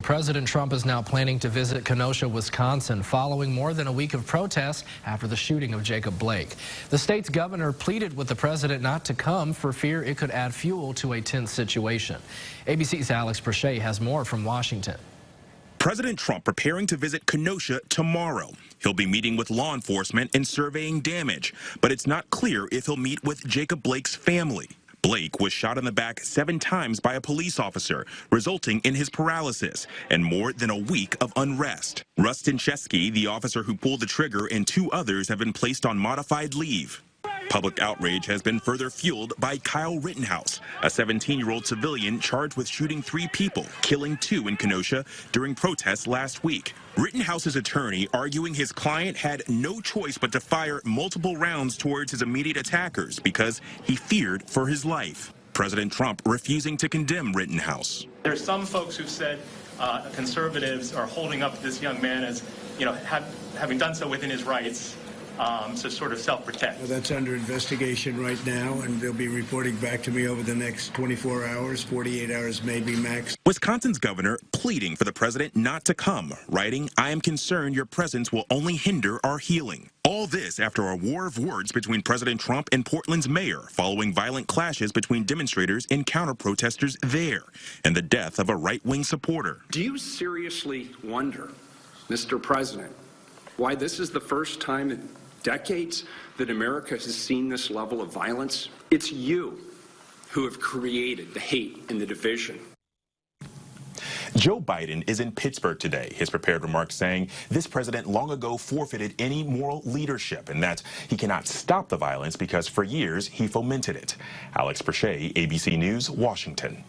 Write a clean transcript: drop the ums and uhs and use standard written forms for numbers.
President Trump is now planning to visit Kenosha, Wisconsin, following more than a week of protests after the shooting of Jacob Blake. The state's governor pleaded with the president not to come for fear it could add fuel to a tense situation. ABC's Alex Prochet has more from Washington. President Trump preparing to visit Kenosha tomorrow. He'll be meeting with law enforcement and surveying damage, but it's not clear if he'll meet with Jacob Blake's family. Blake was shot in the back 7 times by a police officer, resulting in his paralysis and more than a week of unrest. Rustin Chesky, the officer who pulled the trigger, and 2 others have been placed on modified leave. Public outrage has been further fueled by Kyle Rittenhouse, a 17-year-old civilian charged with shooting 3 people, killing 2 in Kenosha during protests last week. Rittenhouse's attorney arguing his client had no choice but to fire multiple rounds towards his immediate attackers because he feared for his life. President Trump refusing to condemn Rittenhouse. There's some folks who've said conservatives are holding up this young man as, having done so within his rights. To sort of self-protect. Well, that's under investigation right now, and they'll be reporting back to me over the next 24 hours, 48 hours maybe max. Wisconsin's governor pleading for the president not to come, writing, "I am concerned your presence will only hinder our healing." All this after a war of words between President Trump and Portland's mayor following violent clashes between demonstrators and counter-protesters there, and the death of a right-wing supporter. Do you seriously wonder, Mr. President, why this is the first time in decades that America has seen this level of violence? It's you who have created the hate and the division. Joe Biden is in Pittsburgh today. His prepared remarks saying this president long ago forfeited any moral leadership and that he cannot stop the violence because for years he fomented it. Alex Prochet, ABC News, Washington.